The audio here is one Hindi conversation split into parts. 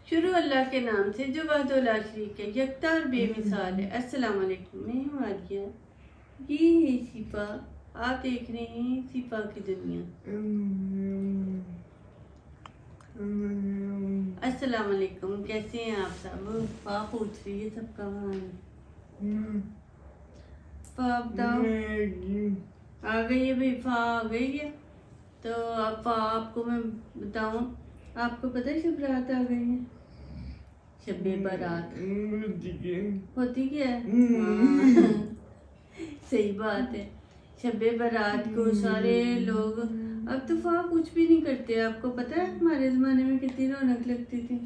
शुरू अल्लाह के नाम से जो वाहिद ला शरीक है, यकता और बेमिसाल है। अस्सलाम वालेकुम, मैं हूँ आलिया। ये है शिफा। आप देख रहे हैं शिफा की दुनिया। अस्सलाम वालेकुम, कैसे हैं आप सब? फा पूछ रही है सबका हाल। फा बताओ। आ गई है भाई, फा आ गई है। तो अब फा आपको मैं बताऊं, आपको पता है शब रात आ गई है। शब्बे बारात होती क्या है? हाँ। सही बात है। शब्बे बारात को सारे लोग, अब तो फा कुछ भी नहीं करते। आपको पता है हमारे जमाने में कितनी रौनक लगती थी।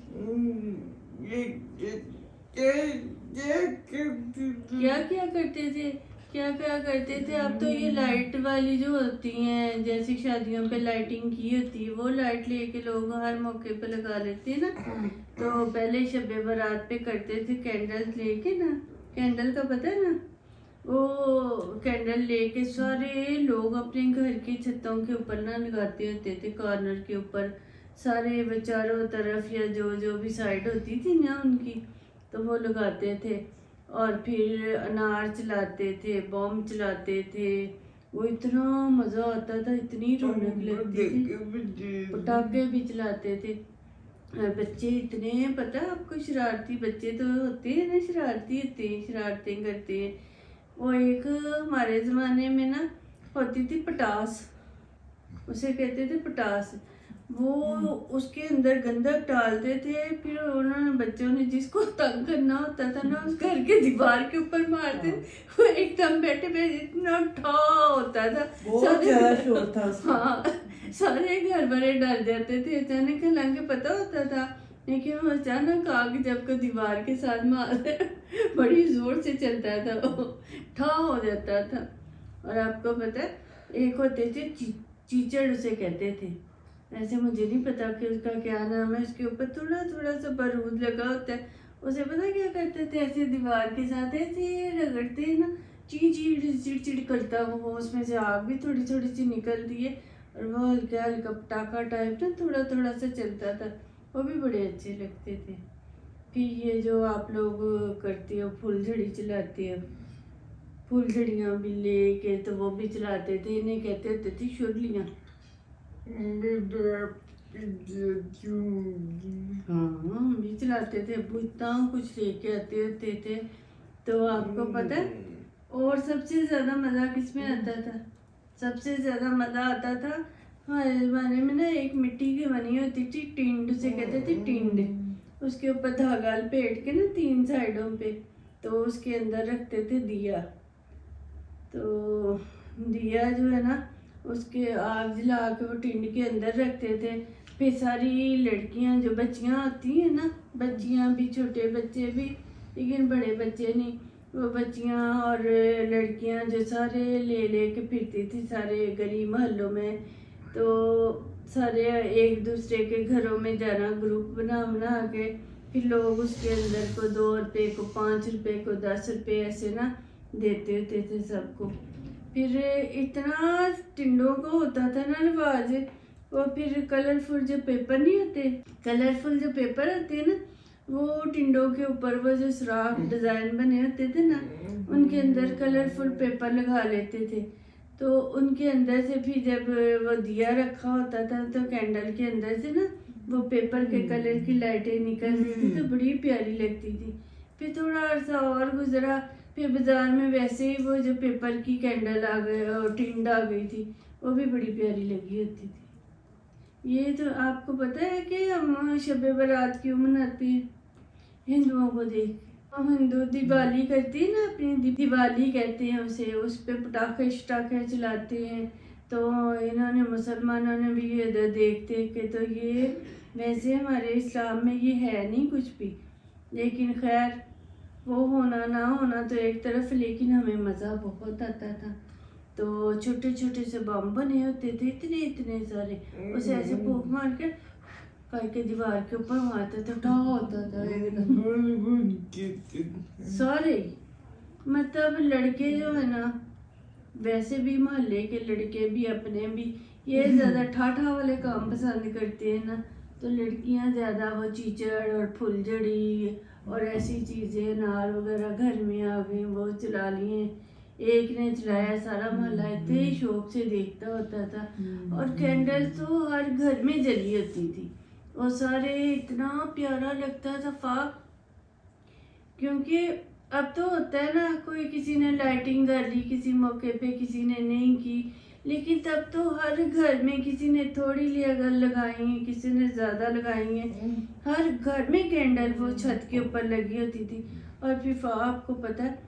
क्या करते थे, क्या करते थे। अब तो ये लाइट वाली जो होती हैं, जैसे शादियों पे लाइटिंग की होती है, वो लाइट लेके लोग हर मौके पे लगा लेते हैं ना। तो पहले शब्बे बारात पे करते थे कैंडल्स लेके ना। कैंडल का पता है ना, वो कैंडल लेके सारे लोग अपने घर की छतों के ऊपर ना लगाते होते थे, कॉर्नर के ऊपर सारे चारों तरफ, या जो जो भी साइड होती थी ना उनकी, तो वो लगाते थे। और फिर अनार चलाते थे, बम चलाते थे। वो इतना मज़ा आता था, इतनी रौनक लगती थी। पटाखे भी चलाते थे। और बच्चे इतने, पता है आपको, शरारती बच्चे तो होते हैं ना, शरारती होते हैं, शरारतें करते हैं। वो एक हमारे ज़माने में ना होती थी पटास, उसे कहते थे पटास। वो उसके अंदर गंदक डालते थे, फिर उन्होंने बच्चों ने जिसको तंग करना होता था ना, उस घर के दीवार के ऊपर मारते थे। वो एकदम बैठे बैठे इतना ठा होता था, बहुत ज्यादा शोर था उसका। हाँ, सारे घर वाले डर जाते थे अचानक, हालांकि पता होता था, लेकिन वो अचानक आग जब को दीवार के साथ मारते बड़ी जोर से चलता था, वो ठा हो जाता था। और आपको पता है, एक होते थे चीचड़ उसे कहते थे। ऐसे मुझे नहीं पता कि उसका क्या नाम है। उसके ऊपर थोड़ा थोड़ा सा बारूद लगा होता है। उसे पता क्या करते थे, ऐसे दीवार के साथ ऐसे रगड़ते हैं ना, चिड़ करता वो, उसमें से आग भी थोड़ी थोड़ी सी निकलती है, और वो हल्का हल्का पटाखा टाइप ना थोड़ा थोड़ा सा चलता था। वो भी बड़े अच्छे लगते थे। फिर ये जो आप लोग करते हो, फुलझड़ी चलाते हो, फुलझड़ियाँ भी लेके तो वो भी चलाते थे। इन्हें कहते होते थे शुरलियाँ। हाँ, हम भी चलाते थे। अबू इतना कुछ लेके आते होते थे। तो आपको पता है, और सबसे ज्यादा मजा किसमें आता था? सबसे ज्यादा मजा आता था हमारे जमाने में ना, एक मिट्टी की बनी होती थी टिंड, से कहते थे टिंड। उसके ऊपर धागा लपेट के ना 3 साइडों पे, तो उसके अंदर रखते थे दिया। तो दिया जो है ना, उसके आग जला के वो टिंड के अंदर रखते थे। फिर सारी लड़कियां, जो बच्चियां होती हैं ना, बच्चियां भी, छोटे बच्चे भी, लेकिन बड़े बच्चे नहीं, वो बच्चियां और लड़कियां जो सारे ले के फिरती थी सारे गली मोहल्लों में। तो सारे एक दूसरे के घरों में जाना, ग्रुप बना बना के, फिर लोग उसके अंदर को 2 रुपये को, 5 रुपये को, 10 रुपये ऐसे ना देते होते थे सबको। फिर इतना टिंडों को होता था ना रिवाज। वो फिर कलरफुल जो पेपर नहीं होते, कलरफुल जो पेपर होते हैं ना, वो टिंडों के ऊपर वो जो सुराख डिजाइन बने होते थे ना, उनके अंदर कलरफुल पेपर लगा लेते थे। तो उनके अंदर से फिर जब वो दिया रखा होता था, तो कैंडल के अंदर से ना वो पेपर के कलर की लाइटें निकलती थी, तो बड़ी प्यारी लगती थी। फिर थोड़ा अर्सा और गुजरा, फिर बाजार में वैसे ही वो जो पेपर की कैंडल आ गई और टिंड आ गई थी, वो भी बड़ी प्यारी लगी होती थी। ये तो आपको पता है कि हम शब बारात क्यों मनाते हैं? हिंदुओं को देख के। हम हिंदू दिवाली करती है ना, अपनी दिवाली कहते हैं उसे, उस पे पटाखे शटाखे चलाते हैं। तो इन्होंने, मुसलमानों ने भी ये देखते कि तो ये वैसे हमारे इस्लाम में ये है नहीं कुछ भी, लेकिन खैर वो होना ना होना तो एक तरफ, लेकिन हमें मज़ा बहुत आता था। तो छोटे छोटे से बम बने होते थे, इतने इतने सारे, उसे ऐसे फूंक मार के करके दीवार के ऊपर मारते थे, ठा होता था एकदम सारे। मतलब लड़के जो है ना, वैसे भी मोहल्ले के लड़के भी, अपने भी, ये ज़्यादा ठाठा वाले काम पसंद करते हैं ना। तो लड़कियां ज़्यादा वो चीचड़ और फुलझड़ी और ऐसी चीज़ें नाल वगैरह घर में आ गई, वो चला लिए। एक ने चलाया, सारा मोहल्ला इतने शौक से देखता होता था। और कैंडल तो हर घर में जली होती थी और सारे इतना प्यारा लगता था फाग। क्योंकि अब तो होता है ना, कोई किसी ने लाइटिंग कर ली किसी मौके पे, किसी ने नहीं की, लेकिन तब तो हर घर में किसी ने थोड़ी ली अगर लगाई है, किसी ने ज़्यादा लगाई है। हर घर में कैंडल वो छत के ऊपर लगी होती थी। और फिर आपको पता है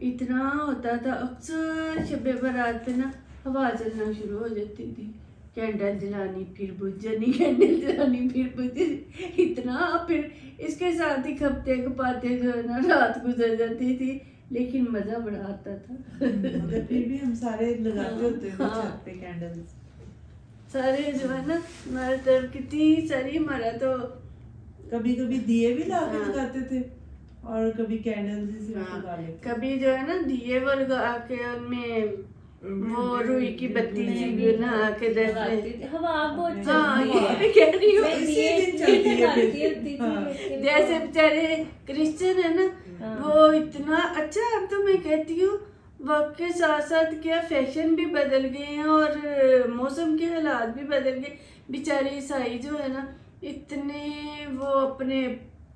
इतना होता था, अक्सर शब बारात पे ना हवा चलना शुरू हो जाती थी, कैंडल जलानी फिर बुझ जानी, कैंडल जलानी फिर बुझ जानी, इतना। फिर इसके साथ ही खपते खपाते जो है ना रात गुजर जाती थी, लेकिन मजा बड़ा आता था। मगर फिर भी हम सारे लगाते होते थे हाँ। छत पे कैंडल्स। सारे जो है ना हमारे तरफ कितनी सारी, हमारा तो कभी कभी दिए भी ला के हाँ। लगाते थे और कभी कैंडल्स ही सिर्फ हाँ, लगा लेते। कभी जो है ना दिए वो लगा के उनमें वो रुई की बत्ती सी बना के लगाती देते। थी। हवा बहुत हाँ, चलती ये है। भी कह रही हूँ। मैं इसी दिए दिन चलती है जलाती फिर। होती थी, हाँ। लेकिन जैसे बेचारे क्रिश्चियन है ना, हाँ। वो इतना अच्छा। अब तो मैं कहती हूँ वक्त के साथ साथ क्या फैशन भी बदल गए हैं और मौसम के हालात भी बदल गए। बेचारे ईसाई जो है ना, इतने वो अपने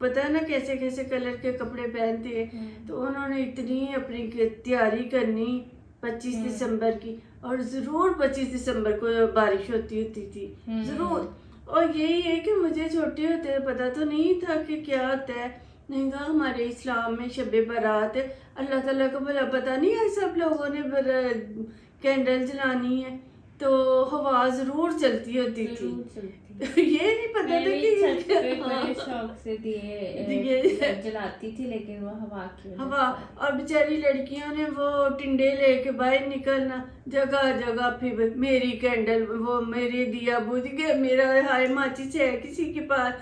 पता है ना कैसे कैसे कलर के कपड़े पहनते हैं, तो उन्होंने इतनी अपनी तैयारी करनी 25 दिसंबर की, और ज़रूर 25 दिसंबर को बारिश होती थी ज़रूर। और यही है कि मुझे छोटे होते पता तो नहीं था कि क्या होता है। नहीं कहा हमारे इस्लाम में शब बारात है, अल्लाह ताला को भला पता नहीं है सब लोगों ने कैंडल जलानी है, तो हवा ज़रूर चलती होती थी। जरूर चलती। ये नहीं पता मैं था भी कि छत पे हाँ। बड़े शौक से दिए दिए जलाती थी, लेकिन वो हवा की वजह हवा। से। और बेचारी लड़कियों ने वो टिंडे लेके बाहर निकलना, जगह जगह फिर मेरी कैंडल, वो मेरे दिया बुझ गया, मेरा हाय माचिस है किसी के पास,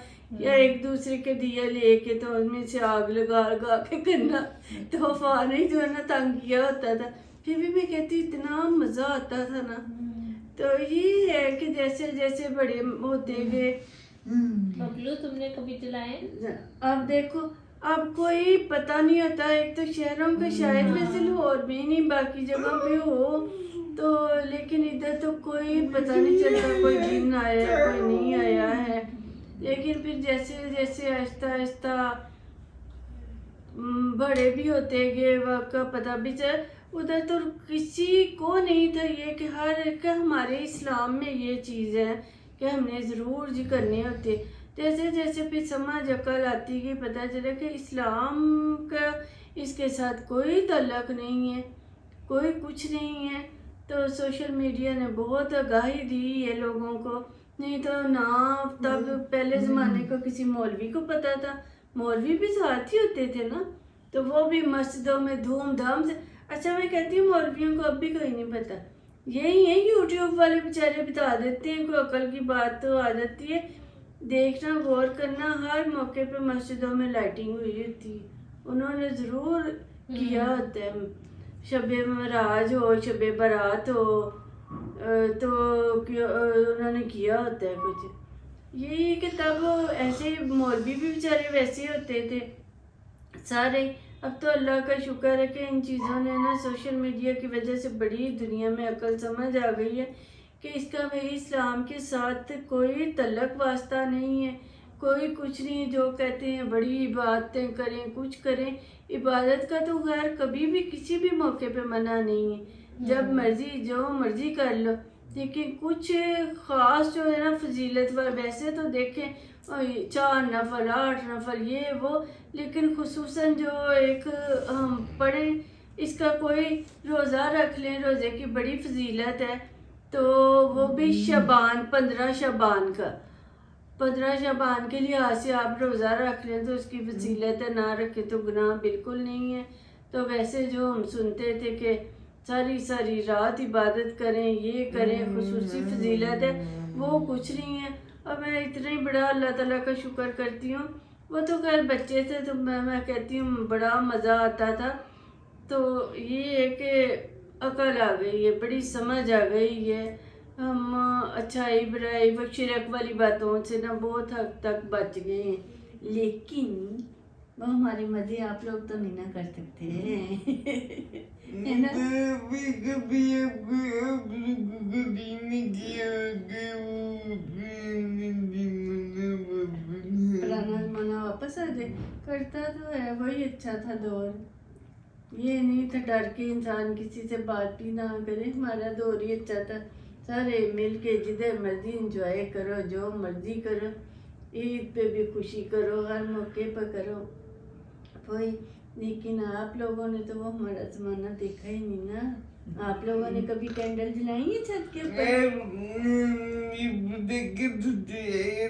या एक दूसरे के दिया लेके तो उनमें से आग लगा लगा के करना। तो अफवाह ने जो है ना तंग किया होता था, फिर भी मैं कहती इतना मजा आता था ना। तो ये है कि जैसे जैसे बड़े होते गए, बबलू तुमने कभी जलाए? अब देखो अब कोई पता नहीं होता। एक तो शहरों का शायद वैसे लाहौर में ही नहीं, बाकी जगह पे हो तो, लेकिन इधर तो कोई पता नहीं चलता कोई दिन आया है कोई नहीं आया है। लेकिन फिर जैसे जैसे आहिस्ता आहिस्ता बड़े भी होते गए, वक्त का पता भी चल। उधर तो किसी को नहीं था ये कि हर एक हमारे इस्लाम में ये चीज़ है कि हमने ज़रूर जी करने होते। जैसे जैसे फिर समझ अकल आती गई, पता चला कि इस्लाम का इसके साथ कोई तल्लक नहीं है, कोई कुछ नहीं है। तो सोशल मीडिया ने बहुत आगाही दी है लोगों को, नहीं तो ना तब पहले ज़माने को किसी मौलवी को पता था। मौलवी भी साथ ही होते थे ना, तो वो भी मस्जिदों में धूमधाम से। अच्छा मैं कहती हूँ मौलवियों को अब भी कोई नहीं पता, यही है यूट्यूब वाले बेचारे बता देते हैं, कोई अकल की बात तो आ जाती है। देखना गौर करना, हर मौके पे मस्जिदों में लाइटिंग हुई होती है, उन्होंने ज़रूर किया होता है। शब मराज हो शब बारात हो तो उन्होंने किया होता है कुछ। यही है कि तब ऐसे मौलवी भी बेचारे वैसे होते थे सारे। अब तो अल्लाह का शुक्र है कि इन चीज़ों ने ना सोशल मीडिया की वजह से बड़ी दुनिया में अकल समझ आ गई है कि इसका भाई इस्लाम के साथ कोई तल्लक वास्ता नहीं है, कोई कुछ नहीं। जो कहते हैं बड़ी इबादतें करें कुछ करें, इबादत का तो खैर कभी भी किसी भी मौके पे मना नहीं है, जब मर्जी जो मर्जी कर लो। लेकिन कुछ ख़ास जो है ना फजीलत वाले, वैसे तो देखें 4 नफल 8 नफल ये वो, लेकिन खुसूसन जो एक हम पढ़ें, इसका कोई रोज़ा रख लें, रोज़े की बड़ी फजीलत है। तो वो भी शबान 15 शबान का, 15 शबान के लिहाज से आप रोज़ा रख लें तो उसकी फजीलत है, ना रखें तो गुनाह बिल्कुल नहीं है। तो वैसे जो हम सुनते थे कि सारी सारी रात इबादत करें ये करें खुसूसी फजीलत है, वो कुछ नहीं है। और मैं इतना ही बड़ा अल्लाह ताला का शुक्र करती हूँ। वो तो खैर बच्चे थे तो मैं कहती हूँ बड़ा मज़ा आता था। तो ये है कि अकल आ गई है, बड़ी समझ आ गई है। हम अच्छाई बुराई व शिरक वाली बातों से ना बहुत हद तक बच गए हैं, लेकिन वो हमारे मजे आप लोग तो नहीं ना कर सकते है ना। पुराना जमाना वापस आ जाए, करता तो है वही अच्छा था दौर। ये नहीं था डर के इंसान किसी से बात भी ना करे, हमारा दौर ही अच्छा था। सारे मिल के जिधर मर्जी इंजॉय करो, जो मर्जी करो, ईद पे भी खुशी करो, हर मौके पर करो वही। लेकिन आप लोगों ने तो वो हमारा जमाना देखा ही नहीं ना। आप लोगों ने कभी कैंडल जलाई है छत के ऊपर?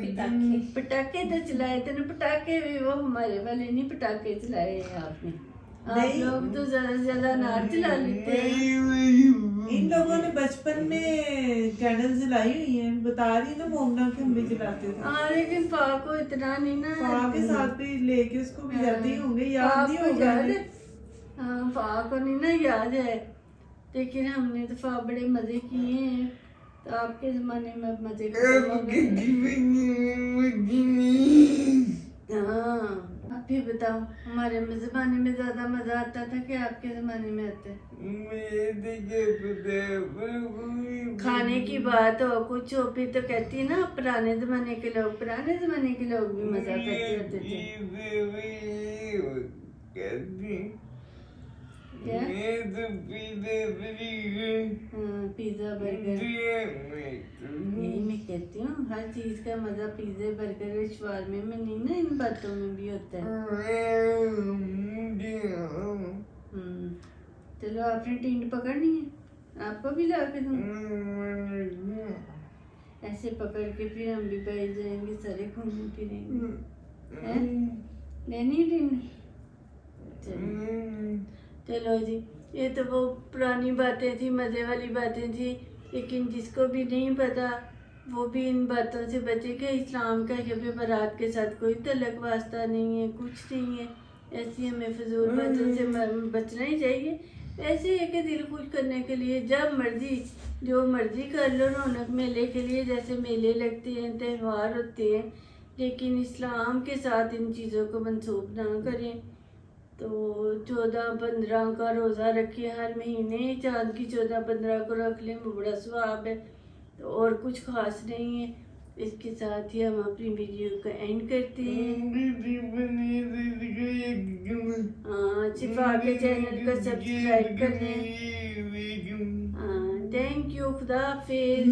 पटाखे पटाखे तो चलाए थे ना, पटाखे भी वो हमारे वाले नहीं पटाखे चलाए हैं आपने। आप नहीं। लोग तो ज्यादा से ज्यादा अनार चला लेते हैं। इन लोगों ने बचपन में कैंडल जलाई हुई है, बता रही ना मोमना के हम भी जलाते थे। हाँ लेकिन फा को इतना नहीं ना, फा के साथ भी लेके उसको भी जाते ही होंगे, फा याद नहीं को होगा याद हमें। है? हाँ फा को नहीं ना याद है, लेकिन हमने तो फा बड़े मजे किए हैं। तो आपके जमाने में अब मजे खत्म हो गए। हाँ आप भी बताओ, हमारे जमाने में ज्यादा मजा आता था कि आपके जमाने में आता है? खाने की बात हो कुछ हो फिर तो कहती है ना पुराने जमाने के लोग, पुराने जमाने के लोग भी मजा करते होते थे। क्या? हाँ पिज्जा बर्गर, यही मैं कहती हूँ, हर चीज का मजा पिज्जे बर्गर शवारमे में नहीं ना, इन बातों में भी होता है। चलो आपने टींड पकड़नी है, आपको भी ला के दूँ? ऐसे पकड़ के फिर हम भी बैठ जाएंगे, सारे घूमने फिरेंगे। हैं? लेनी है टींड? चलो जी, ये तो वो पुरानी बातें थी, मज़े वाली बातें थी। लेकिन जिसको भी नहीं पता वो भी इन बातों से बचे कि इस्लाम का शब बारात के साथ कोई तलक वास्ता नहीं है, कुछ नहीं है। ऐसी हमें फजूल बातों से बचना ही चाहिए। ऐसे है कि दिल खुश करने के लिए जब मर्जी जो मर्जी कर लो, रौनक मेले के लिए जैसे मेले लगते हैं, त्यौहार होते हैं, लेकिन इस्लाम के साथ इन चीज़ों को मंसूब ना करें। तो 14-15 का रोज़ा रखें हर महीने, चांद की 14-15 को रख लें, वो बड़ा स्वाब है। तो और कुछ खास नहीं है। इसके साथ ही हम अपनी वीडियो को एंड करते हैं। हाँ शिफा के चैनल को सब्सक्राइब कर दें। हाँ थैंक यू, खुदा हाफिज।